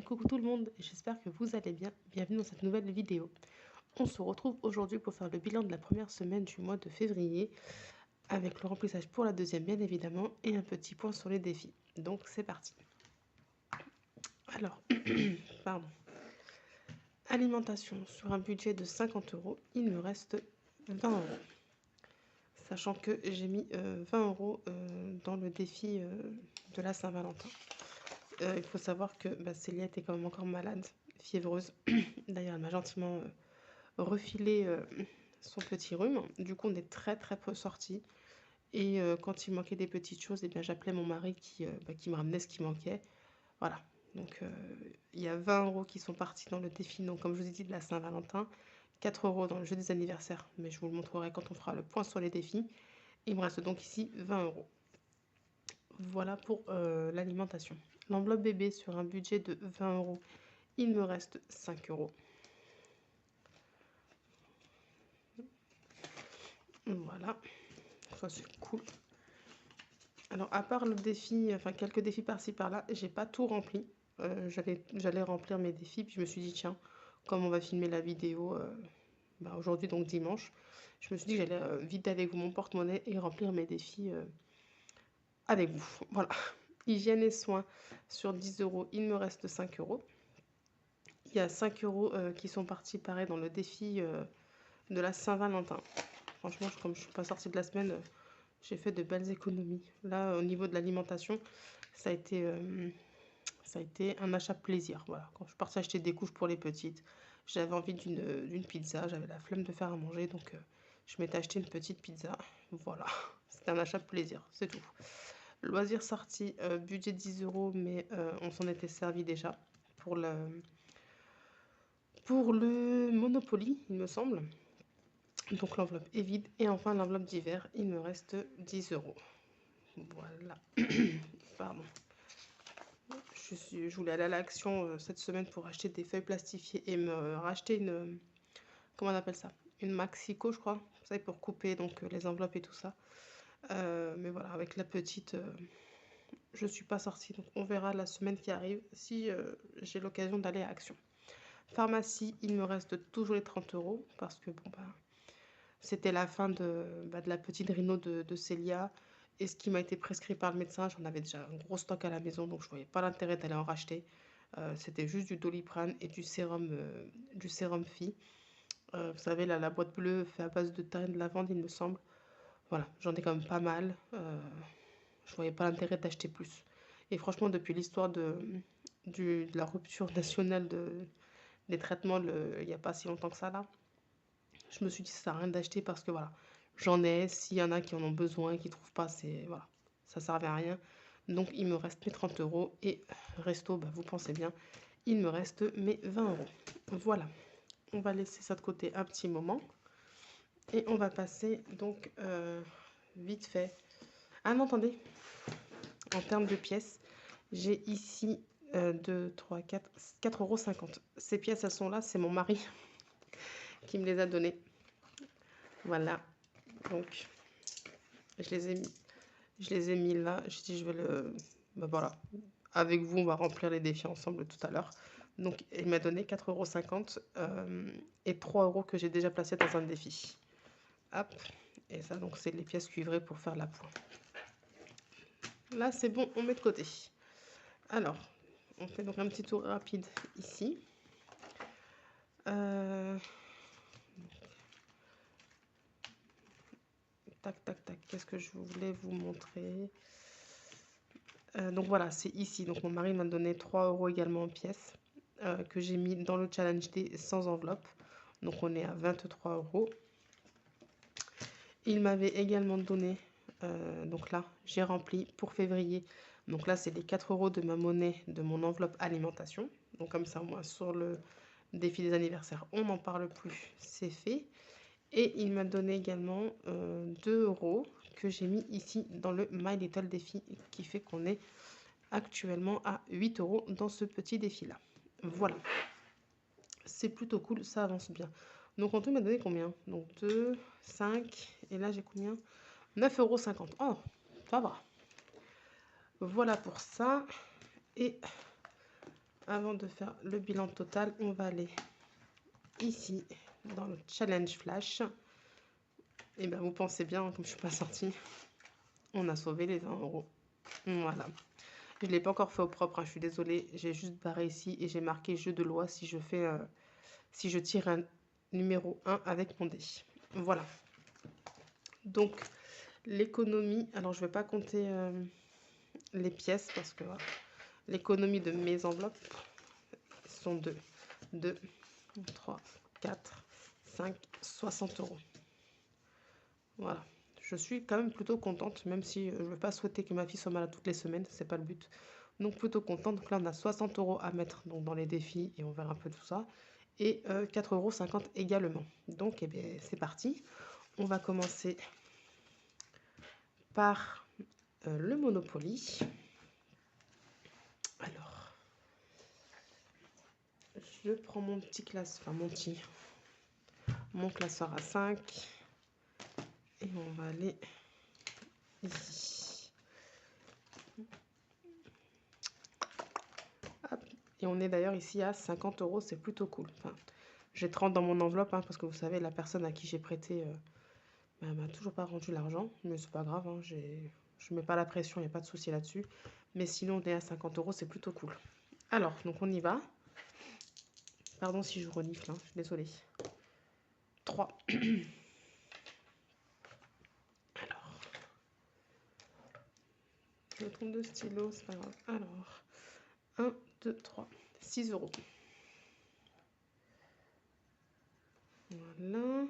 Coucou tout le monde, j'espère que vous allez bien. Bienvenue dans cette nouvelle vidéo. On se retrouve aujourd'hui pour faire le bilan de la première semaine du mois de février, avec le remplissage pour la deuxième bien évidemment, et un petit point sur les défis. Donc c'est parti. Alors, pardon. Alimentation, sur un budget de 50 euros, il me reste 20 euros. Sachant que j'ai mis 20 euros dans le défi de la Saint-Valentin. Il faut savoir que Célia était quand même encore malade, fiévreuse. D'ailleurs, elle m'a gentiment refilé son petit rhume. Du coup, on est très très peu sortis. Et quand il manquait des petites choses, eh bien, j'appelais mon mari qui me ramenait ce qui manquait. Voilà. Donc, il y a 20 euros qui sont partis dans le défi. Donc, comme je vous ai dit, de la Saint-Valentin. 4 euros dans le jeu des anniversaires. Mais je vous le montrerai quand on fera le point sur les défis. Il me reste donc ici 20 euros. Voilà pour l'alimentation. L'enveloppe bébé sur un budget de 20 euros, il me reste 5 euros. Voilà, ça c'est cool. Alors à part le défi, enfin quelques défis par-ci par-là, j'ai pas tout rempli. J'allais remplir mes défis, puis je me suis dit tiens, comme on va filmer la vidéo aujourd'hui donc dimanche, je me suis dit que j'allais vider avec vous mon porte-monnaie et remplir mes défis avec vous. Voilà. Hygiène et soins sur 10 euros, il me reste 5 euros. Il y a 5 euros qui sont partis pareil dans le défi de la Saint-Valentin. Franchement, comme je ne suis pas sortie de la semaine, j'ai fait de belles économies. Là, au niveau de l'alimentation, ça a été un achat plaisir. Voilà. Quand je suis partie acheter des couches pour les petites, j'avais envie d'une pizza, j'avais la flemme de faire à manger, donc je m'étais acheté une petite pizza. Voilà, c'était un achat plaisir, c'est tout. Loisirs sortis, budget 10 euros, mais on s'en était servi déjà pour le Monopoly, il me semble. Donc l'enveloppe est vide. Et enfin l'enveloppe d'hiver, il me reste 10 euros. Voilà. Pardon. Je voulais aller à l'action cette semaine pour acheter des feuilles plastifiées et me racheter une... Comment on appelle ça? Une Maxico, je crois. Vous savez, pour couper donc les enveloppes et tout ça. Mais voilà, avec la petite, je suis pas sortie. Donc on verra la semaine qui arrive si j'ai l'occasion d'aller à Action. Pharmacie, il me reste toujours les 30 euros parce que bon c'était la fin de la petite rhino de Célia. Et ce qui m'a été prescrit par le médecin, j'en avais déjà un gros stock à la maison, donc je ne voyais pas l'intérêt d'aller en racheter. C'était juste du Doliprane et du sérum Phi. Vous savez, la boîte bleue fait à base de thym et de lavande, il me semble. Voilà, j'en ai quand même pas mal. Je voyais pas l'intérêt d'acheter plus. Et franchement, depuis l'histoire de la rupture nationale des traitements, il n'y a pas si longtemps que ça là, je me suis dit ça sert à rien d'acheter parce que voilà, j'en ai, s'il y en a qui en ont besoin et qui ne trouvent pas, voilà, ça ne servait à rien. Donc il me reste mes 30 euros et resto, vous pensez bien, il me reste mes 20 euros. Voilà, on va laisser ça de côté un petit moment et on va passer donc vite fait. Ah non, attendez, en termes de pièces, j'ai ici 2, 3, 4, 4,50 €. Ces pièces, elles sont là, c'est mon mari qui me les a données. Voilà, donc je les ai mis là. J'ai dit je vais voilà, avec vous on va remplir les défis ensemble tout à l'heure. Donc il m'a donné 4,50 € et 3 euros que j'ai déjà placés dans un défi. Hop, et ça donc c'est les pièces cuivrées pour faire la pointe. Là c'est bon, on met de côté. Alors, on fait donc un petit tour rapide ici. Tac, tac, tac. Qu'est-ce que je voulais vous montrer? Donc voilà, c'est ici. Donc mon mari m'a donné 3 euros également en pièces que j'ai mis dans le challenge des sans enveloppe. Donc on est à 23 euros. Il m'avait également donné, donc là, j'ai rempli pour février. Donc là, c'est les 4 euros de ma monnaie, de mon enveloppe alimentation. Donc comme ça, moi, sur le défi des anniversaires, on n'en parle plus, c'est fait. Et il m'a donné également 2 euros que j'ai mis ici dans le My Little Défi, qui fait qu'on est actuellement à 8 euros dans ce petit défi-là. Voilà. C'est plutôt cool, ça avance bien. Donc en tout, il m'a donné combien? Donc 2, 5, et là j'ai combien? 9,50 €. Oh, ça va. Voilà pour ça. Et avant de faire le bilan total, on va aller ici dans le challenge flash. Et bien vous pensez bien, comme je suis pas sortie, on a sauvé les 20 euros. Voilà. Je ne l'ai pas encore fait au propre, hein, je suis désolée. J'ai juste barré ici et j'ai marqué jeu de loi si je fais, si je tire un numéro 1 avec mon dé. Voilà. Donc, l'économie, alors je ne vais pas compter les pièces parce que voilà, l'économie de mes enveloppes sont de 2, 3, 4, 5, 60 euros. Voilà. Je suis quand même plutôt contente, même si je ne veux pas souhaiter que ma fille soit malade toutes les semaines, c'est pas le but. Donc plutôt contente. Donc là, on a 60 euros à mettre donc, dans les défis et on verra un peu tout ça. Et 4,50 € également. Donc, eh bien, c'est parti. On va commencer par le Monopoly. Alors, je prends mon petit classeur, enfin mon classeur à 5. Et on va aller ici. Hop. Et on est d'ailleurs ici à 50 euros, c'est plutôt cool. Enfin, j'ai 30 dans mon enveloppe, hein, parce que vous savez, la personne à qui j'ai prêté m'a toujours pas rendu l'argent. Mais c'est pas grave, hein, je mets pas la pression, il n'y a pas de souci là-dessus. Mais sinon, on est à 50 euros, c'est plutôt cool. Alors, donc on y va. Pardon si je renifle, hein, je suis désolée. 3. Alors, je me trompe de stylo, c'est pas grave. Alors, 1, 2, 3. 6 euros. Voilà.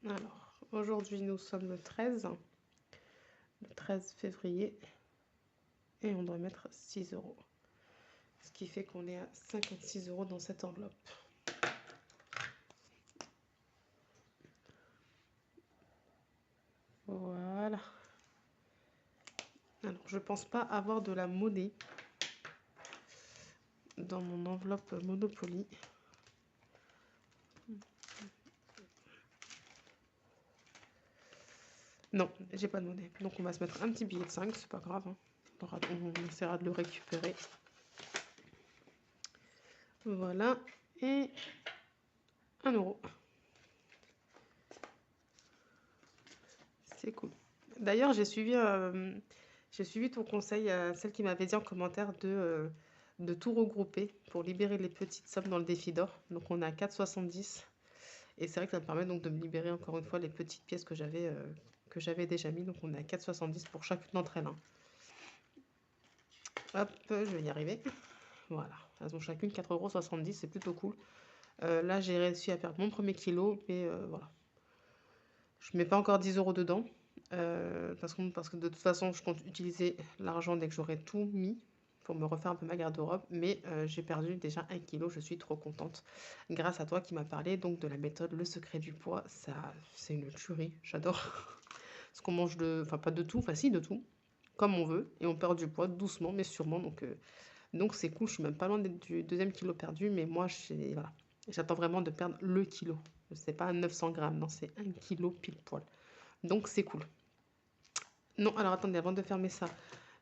Alors, aujourd'hui, nous sommes le 13 février. Et on doit mettre 6 euros. Ce qui fait qu'on est à 56 euros dans cette enveloppe. Voilà. Alors, je pense pas avoir de la monnaie dans mon enveloppe Monopoly. Non, j'ai pas de monnaie. Donc on va se mettre un petit billet de 5, c'est pas grave. Hein. On essaiera de le récupérer. Voilà. Et 1 euro. C'est cool. D'ailleurs, j'ai suivi ton conseil, celle qui m'avait dit en commentaire de tout regrouper pour libérer les petites sommes dans le défi d'or. Donc on est à 4,70. Et c'est vrai que ça me permet donc de me libérer encore une fois les petites pièces que j'avais déjà mis. Donc on est à 4,70 pour chacune d'entre elles. Hein. Hop, je vais y arriver. Voilà, elles ont chacune 4,70 €, c'est plutôt cool. Là, j'ai réussi à faire mon premier kilo, mais voilà. Je mets pas encore 10 euros dedans. Parce que de toute façon, je compte utiliser l'argent dès que j'aurai tout mis pour me refaire un peu ma garde-robe. Mais j'ai perdu déjà 1 kilo, je suis trop contente. Grâce à toi qui m'as parlé donc de la méthode Le Secret du Poids. Ça, c'est une tuerie, j'adore. Parce qu'on mange enfin pas de tout, enfin si de tout, comme on veut. Et on perd du poids doucement mais sûrement. Donc c'est cool, je suis même pas loin du deuxième kilo perdu. Mais moi, voilà, j'attends vraiment de perdre le kilo. C'est pas 900 grammes, non, c'est 1 kilo pile poil. Donc c'est cool. Non, alors attendez, avant de fermer ça,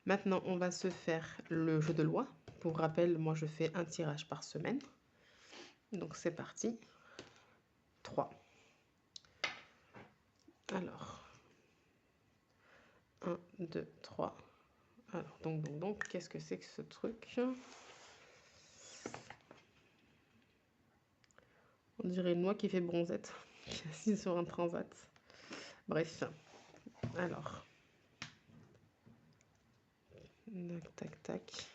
maintenant on va se faire le jeu de loi. Pour rappel, moi je fais un tirage par semaine. Donc c'est parti. 3. Alors, 1, 2, 3. Alors, donc, qu'est-ce que c'est que ce truc? On dirait une noix qui fait bronzette, qui est assise sur un transat. Bref, alors. Tac, tac, tac.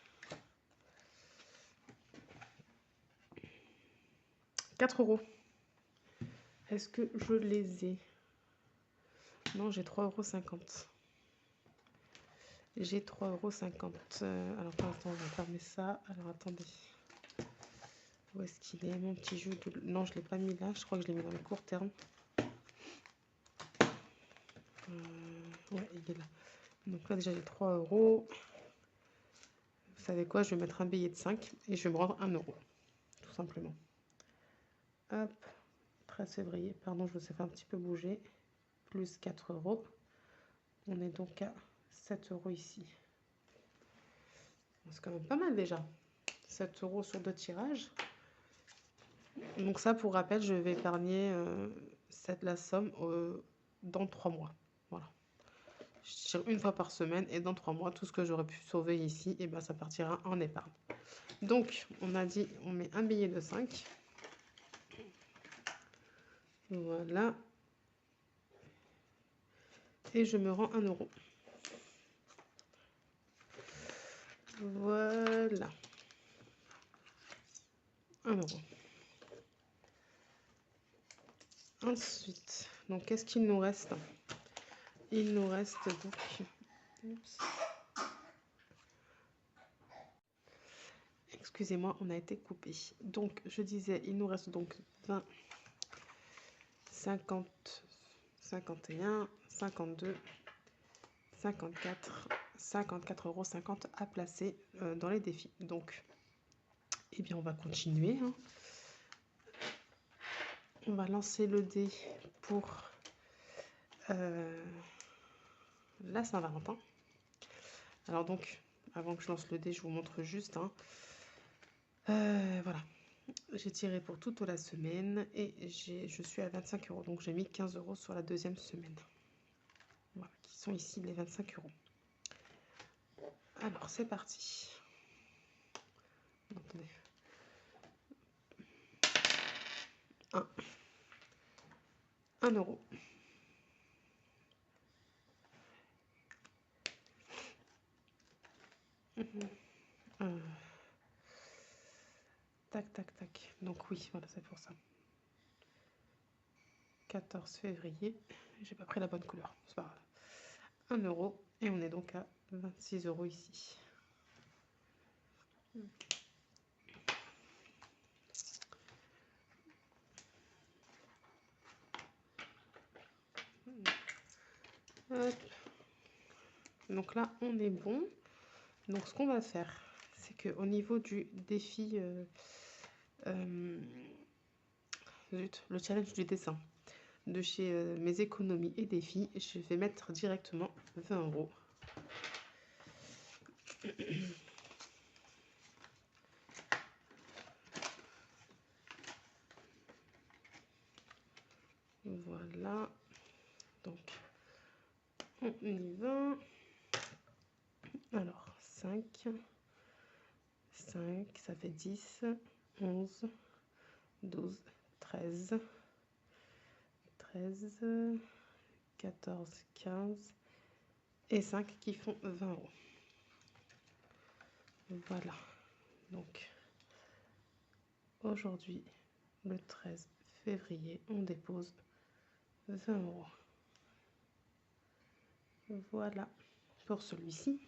4 euros. Est-ce que je les ai? Non, j'ai 3,50 €. J'ai 3,50 €. Alors, pour l'instant, on va fermer ça. Alors, attendez. Où est-ce qu'il est, mon petit jeu de... Non, je ne l'ai pas mis là. Je crois que je l'ai mis dans le court terme. Ouais, il est là. Donc là, déjà, j'ai 3 euros. Vous savez quoi? Je vais mettre un billet de 5 et je vais me rendre 1 euro. Tout simplement. Hop. 13 février. Pardon, je vous ai fait un petit peu bouger. Plus 4 euros. On est donc à 7 euros ici. C'est quand même pas mal déjà. 7 € sur 2 tirages. Donc ça, pour rappel, je vais épargner la somme dans 3 mois. Voilà. Je tire une fois par semaine et dans 3 mois, tout ce que j'aurais pu sauver ici, et ben, ça partira en épargne. Donc, on a dit, on met un billet de 5. Voilà. Et je me rends 1 €. Voilà. 1 €. Ensuite, donc qu'est-ce qu'il nous reste? Il nous reste donc... Oups. Excusez-moi, on a été coupé. Donc, je disais, il nous reste donc 20, 50, 51, 52, 54, 54,50 € à placer dans les défis. Donc, eh bien, on va continuer. Hein. On va lancer le dé pour la Saint-Valentin. Alors donc, avant que je lance le dé, je vous montre juste. Hein. Voilà. J'ai tiré pour toute la semaine et je suis à 25 €. Donc j'ai mis 15 € sur la deuxième semaine. Voilà, qui sont ici les 25 €. Alors c'est parti. Attendez. 1 €. Tac, tac, tac. Donc oui, voilà, c'est pour ça. 14 février. J'ai pas pris la bonne couleur. C'est pas grave. 1 € et on est donc à 26 € ici. Hop. Donc là, on est bon. Donc ce qu'on va faire, c'est qu'au niveau du défi, le challenge du dessin, de chez mes économies et défis, je vais mettre directement 20 €. Voilà. Donc, on y va. Alors, 5, ça fait 10, 11, 12, 13, 14, 15 et 5 qui font 20 €. Voilà. Donc, aujourd'hui, le 13 février, on dépose 20 €. Voilà pour celui-ci.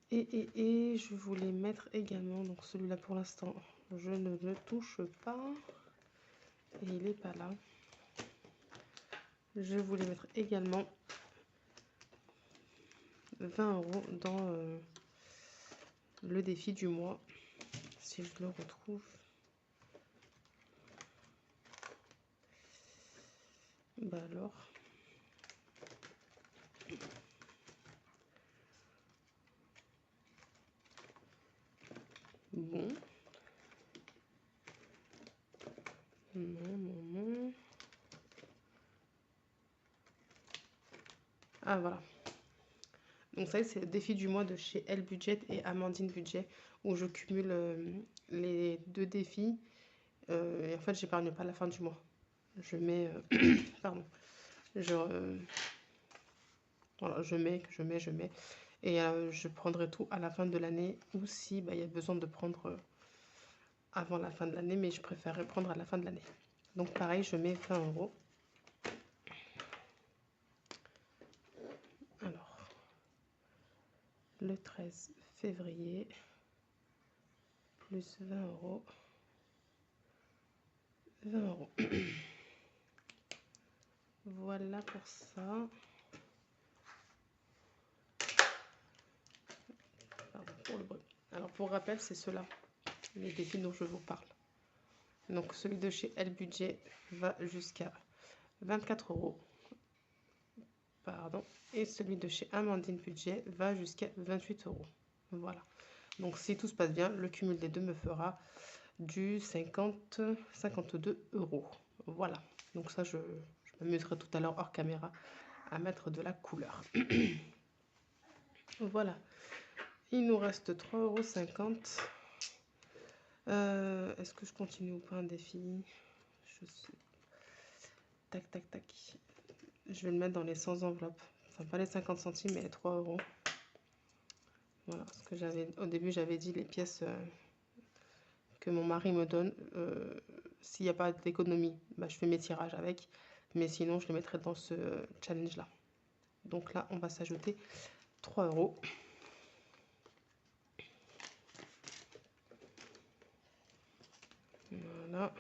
Et je voulais mettre également, donc celui-là pour l'instant, je ne le touche pas. Et il n'est pas là. Je voulais mettre également 20 € dans le défi du mois. Si je le retrouve. Bah alors. Bon. Non. Ah voilà. Donc ça, c'est le défi du mois de chez Elle Budget et Amandine Budget, où je cumule les deux défis. Et en fait, j'épargne pas à la fin du mois. Je mets... pardon. Voilà, je mets. Et je prendrai tout à la fin de l'année, ou si il y a besoin de prendre avant la fin de l'année, mais je préférerais prendre à la fin de l'année. Donc pareil, je mets 20 €. Alors, le 13 février, plus 20 €. 20 €. Voilà pour ça. Pardon pour le bruit. Alors pour rappel, c'est ceux-là, les défis dont je vous parle. Donc celui de chez Elle Budget va jusqu'à 24 € pardon. Et celui de chez Amandine Budget va jusqu'à 28 €. Voilà. Donc si tout se passe bien, le cumul des deux me fera du 52 €. Voilà. Donc ça, je m'amuserai tout à l'heure hors caméra à mettre de la couleur. Voilà. Il nous reste 3,50 €. Est-ce que je continue ou pas un défi? Je sais. Tac, tac, tac. Je vais le mettre dans les 100 enveloppes. Enfin, pas les 50 centimes, mais les 3 €. Voilà. Parce que au début, j'avais dit les pièces que mon mari me donne. S'il n'y a pas d'économie, bah, je fais mes tirages avec. Mais sinon, je les mettrai dans ce challenge-là. Donc là, on va s'ajouter 3 €. Voilà.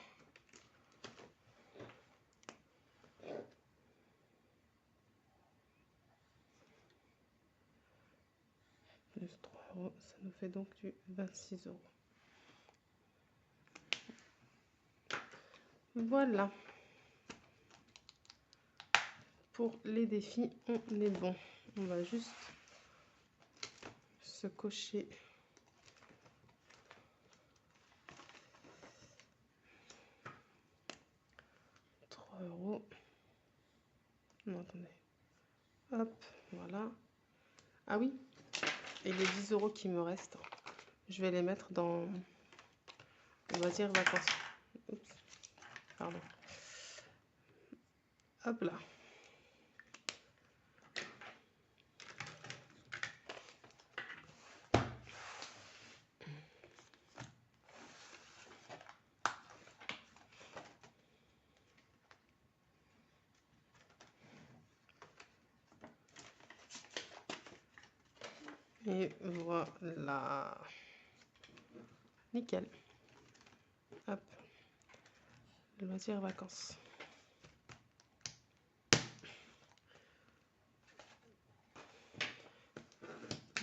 Plus 3 €, ça nous fait donc du 26 €. Voilà. Pour les défis, on est bon. On va juste se cocher. €. Non, attendez. Hop, voilà. Ah oui, et les 10 € qui me restent, je vais les mettre dans loisirs vacances. Oups, pardon. Hop là. Et voilà. Nickel. Hop. Loisirs vacances.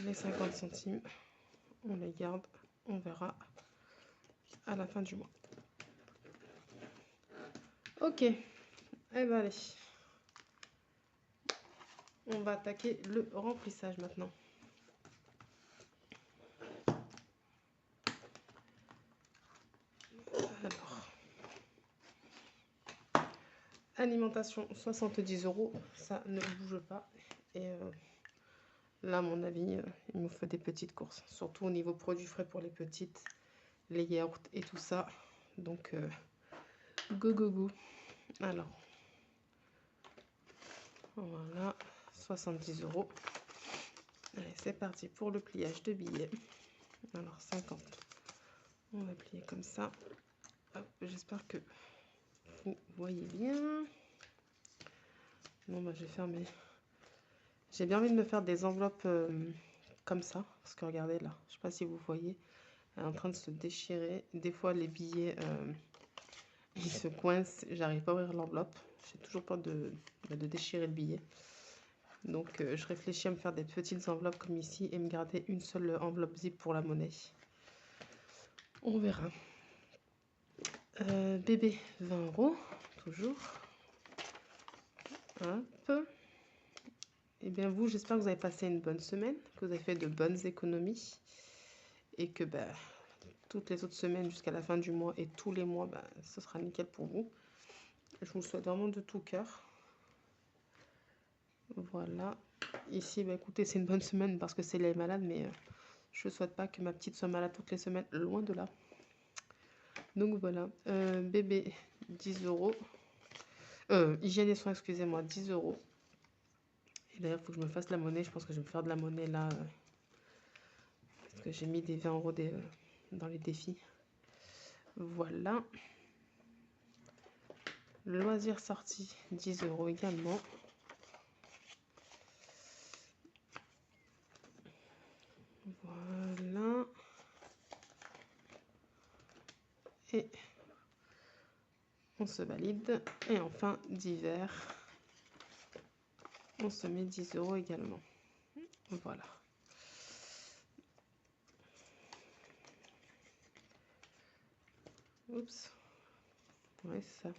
Les 50 centimes, on les garde. On verra à la fin du mois. Ok. Eh ben allez. On va attaquer le remplissage maintenant. Alors, alimentation 70 €, ça ne bouge pas. Et là, à mon avis, il me faut des petites courses, surtout au niveau produits frais pour les petites, les yaourts et tout ça. Donc, go, go, go. Alors, voilà, 70 €. Allez, c'est parti pour le pliage de billets. Alors, 50. On va plier comme ça. J'espère que vous voyez bien. Bon, bah, je vais faire mes... J'ai bien envie de me faire des enveloppes comme ça. Parce que regardez là, je sais pas si vous voyez, elle est en train de se déchirer. Des fois, les billets, ils se coincent. J'arrive pas à ouvrir l'enveloppe. J'ai toujours peur de déchirer le billet. Donc, je réfléchis à me faire des petites enveloppes comme ici et me garder une seule enveloppe zip pour la monnaie. On verra. Bébé, 20 €, toujours. Hop. Et bien vous, j'espère que vous avez passé une bonne semaine, que vous avez fait de bonnes économies et que bah, toutes les autres semaines jusqu'à la fin du mois et tous les mois, bah, ce sera nickel pour vous. Je vous le souhaite vraiment de tout cœur. Voilà. Ici, bah, écoutez, c'est une bonne semaine parce que c'est les malades, mais je ne souhaite pas que ma petite soit malade toutes les semaines, loin de là. Donc voilà, bébé, 10 €. Hygiène et soins, excusez-moi, 10 €. Et d'ailleurs, il faut que je me fasse la monnaie. Je pense que je vais me faire de la monnaie là. Parce que j'ai mis des 20 € dans les défis. Voilà. Loisirs sortis, 10 € également. Voilà. Et on se valide. Et enfin, divers. On se met 10 € également. Voilà. Oups. Ouais, c'est ça.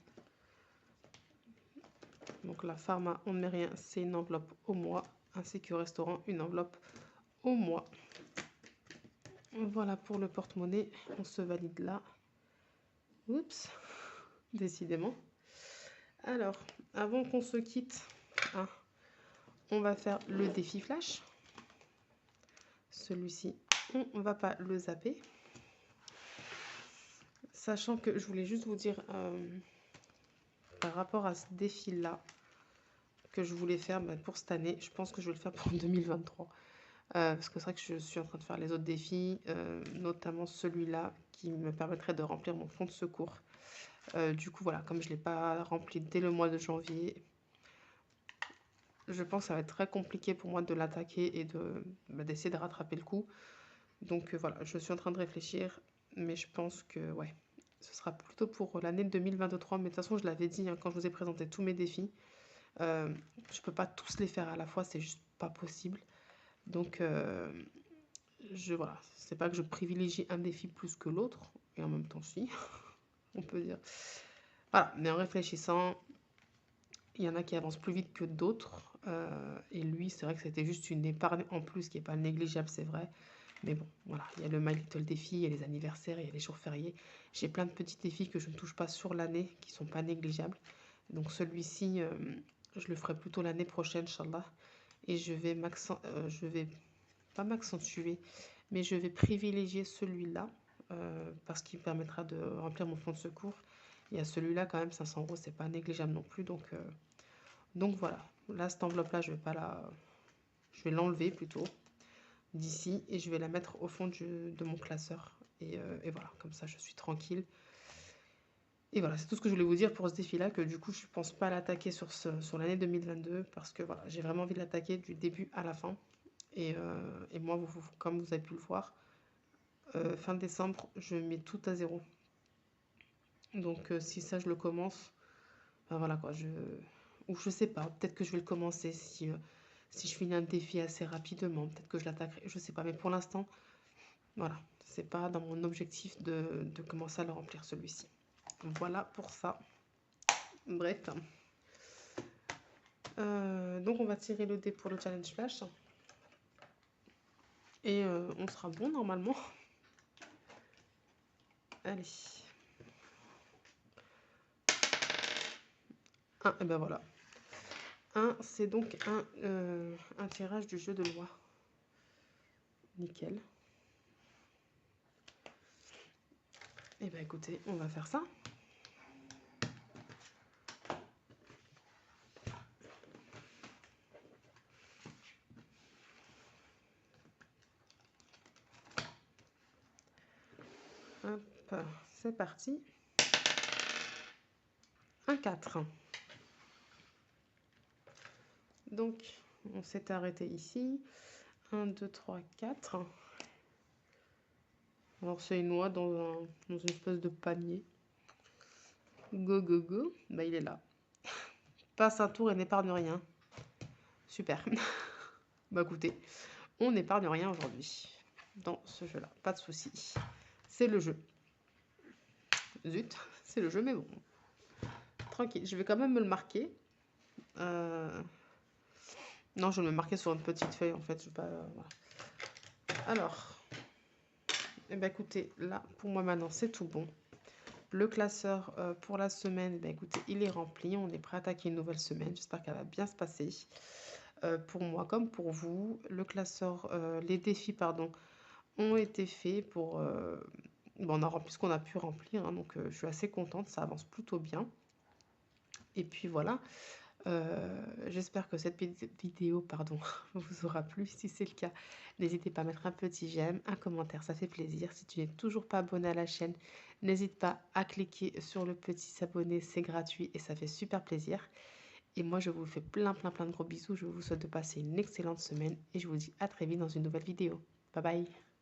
Donc la pharma, on ne met rien, c'est une enveloppe au mois, ainsi que restaurant, une enveloppe au mois. Voilà pour le porte-monnaie, on se valide là. Oups, décidément. Alors, avant qu'on se quitte, hein, on va faire le défi flash. Celui-ci, on ne va pas le zapper. Sachant que je voulais juste vous dire, par rapport à ce défi-là, que je voulais faire pour cette année, je pense que je vais le faire pour 2023. Parce que c'est vrai que je suis en train de faire les autres défis, notamment celui-là qui me permettrait de remplir mon fonds de secours. Du coup, voilà, comme je ne l'ai pas rempli dès le mois de janvier, je pense que ça va être très compliqué pour moi de l'attaquer et d'essayer de rattraper le coup. Donc voilà, je suis en train de réfléchir, mais je pense que ouais, ce sera plutôt pour l'année 2023. Mais de toute façon, je l'avais dit quand je vous ai présenté tous mes défis. Je peux pas tous les faire à la fois, c'est juste pas possible. Donc voilà, c'est pas que je privilégie un défi plus que l'autre, et en même temps si, on peut dire. Voilà, mais en réfléchissant, il y en a qui avancent plus vite que d'autres. Et lui, c'est vrai que c'était juste une épargne en plus qui n'est pas négligeable, c'est vrai. Mais bon, voilà, il y a le My Little Défi, il y a les anniversaires, il y a les jours fériés. J'ai plein de petits défis que je ne touche pas sur l'année, qui ne sont pas négligeables. Donc celui-ci, je le ferai plutôt l'année prochaine, Inch'Allah. Et je vais pas m'accentuer, mais je vais privilégier celui-là, parce qu'il permettra de remplir mon fonds de secours. Et à celui-là, quand même, 500 euros, c'est pas négligeable non plus. Donc voilà, là, cette enveloppe-là, je vais l'enlever plutôt d'ici et je vais la mettre au fond de mon classeur. Et voilà, comme ça, je suis tranquille. Et voilà, c'est tout ce que je voulais vous dire pour ce défi-là, que du coup, je ne pense pas l'attaquer sur l'année 2022 parce que voilà, j'ai vraiment envie de l'attaquer du début à la fin. Et moi, comme vous avez pu le voir, fin décembre, je mets tout à zéro. Donc si ça, je le commence, ben voilà quoi, ou je sais pas, peut-être que je vais le commencer si je finis un défi assez rapidement, peut-être que je l'attaquerai, je sais pas. Mais pour l'instant, voilà, c'est pas dans mon objectif de commencer à le remplir celui-ci. Voilà pour ça. Bref. Donc on va tirer le dé pour le challenge flash. Et on sera bon normalement. Allez. 1, et ben voilà. 1, c'est donc un tirage du jeu de loi. Nickel. Et ben écoutez, on va faire ça. Hop, c'est parti. Un 4. Donc, on s'est arrêté ici. 1, 2, 3, 4. Alors, c'est une noix dans une espèce de panier. Go, go, go. Bah, il est là. Passe un tour et n'épargne rien. Super. Bah, écoutez, on n'épargne rien aujourd'hui dans ce jeu-là. Pas de souci. C'est le jeu. Zut, c'est le jeu, mais bon. Tranquille. Je vais quand même me le marquer. Non, je vais me marquer sur une petite feuille, en fait. Je vais pas, voilà. Alors, eh ben, écoutez, là, pour moi, maintenant, c'est tout bon. Le classeur pour la semaine, ben, écoutez, il est rempli. On est prêt à attaquer une nouvelle semaine. J'espère qu'elle va bien se passer. Pour moi comme pour vous. Le classeur, les défis, pardon, ont été faits pour... bon, on a rempli ce qu'on a pu remplir, hein, donc je suis assez contente. Ça avance plutôt bien. Et puis voilà. J'espère que cette vidéo pardon, vous aura plu. Si c'est le cas, n'hésitez pas à mettre un petit j'aime, un commentaire, ça fait plaisir. Si tu n'es toujours pas abonné à la chaîne, n'hésite pas à cliquer sur le petit s'abonner, c'est gratuit et ça fait super plaisir. Et moi, je vous fais plein de gros bisous. Je vous souhaite de passer une excellente semaine et je vous dis à très vite dans une nouvelle vidéo. Bye bye.